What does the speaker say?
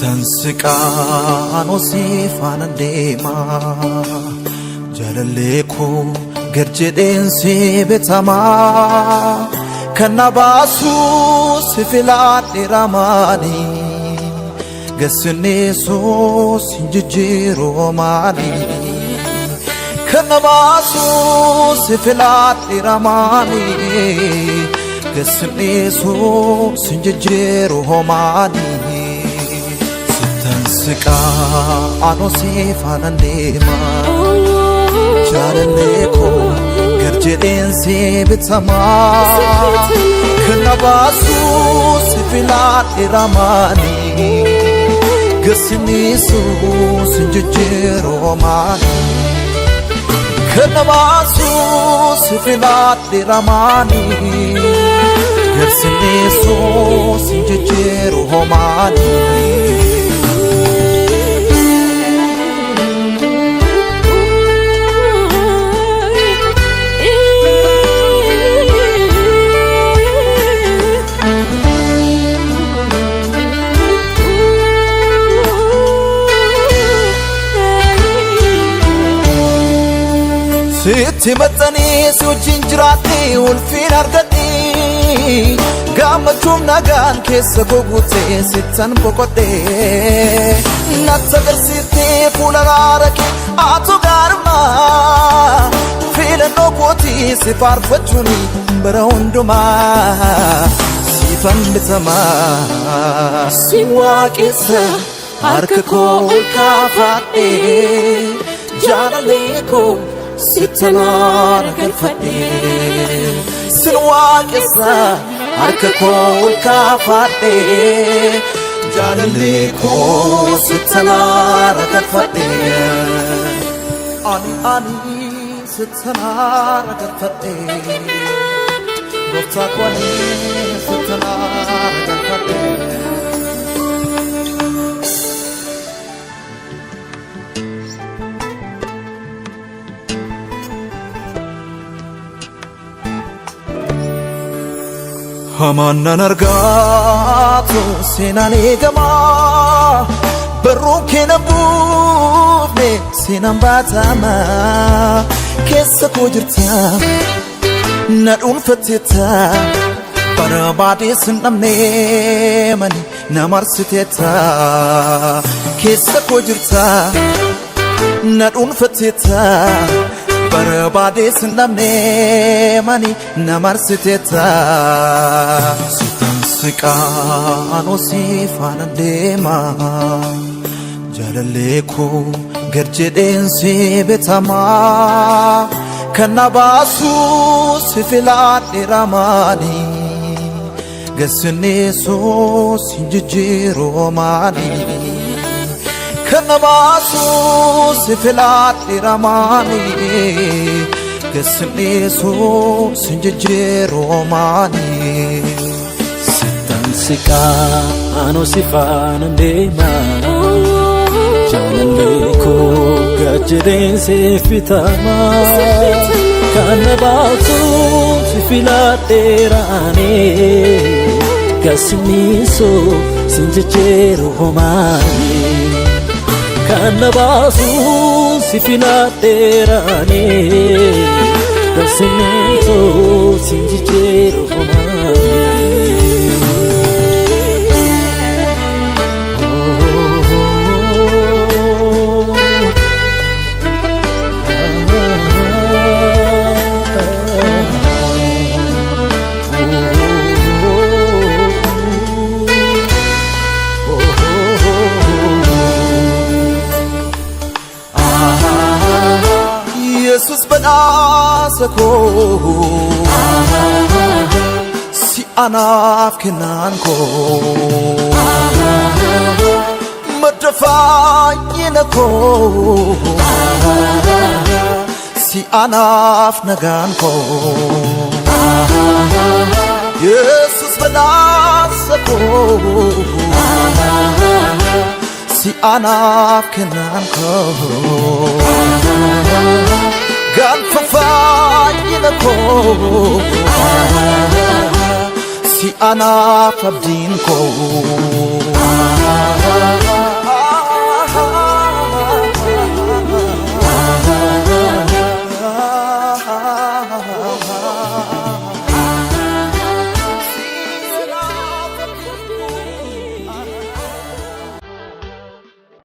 Sitansika no sifana dema Jalaleko gerjeden se betama Kanabasu sifilat ramani Gasneso sinjiro mani Kanabasu sifilat ramani Gasneso sinjiro mani Sika ano sifana dema Jalaleko gerjeden se betama Kanabasu sifilat ramani Gasneso sinjiro mani Kanabasu sifilat ramani Gasneso sinjiro mani Sitti matani sujinjirati ulfin argati Gamachum nagan kesa gogute sittan bokote Natsagar sitti fulararaki atu garma Fila nokoti sifar fachuni barahunduma Sifan bitama Siwa kesa arkako ulkafate Jalaleko Sitanara galfate Sinwa kesa arkako ulkafate Jalaleko sitanara galfate Ani sitanara galfate Gofta kwani sitanara galfate Hamanan argatu senan egama Barruke nabufne senan batama Kessa kujirta nadun fatita Barabade sinamne mani namarsiteta Kessa kujirta nadun fatita Barabade sinamne mani namarsiteta Sitansika no sifana dema Jalaleko gerjeden se betama Kanabasu sifilat ramani Gasneso sinjiro mani Kanabasu sifilat ramani Gasneso sinjiro mani Sitansika ano sifana dema Jalaleko gerjeden se fitama Kanabasu sifilat rane Gasneso sinjiro mani Kanabasu sifilat rane Gasneso sinjiro mani Jesus benasako Si anaf kenanko Madafayinako Si anaf naganko Jesus benasako Si anaf kenanko Gan fafayinako Si anak abdin ko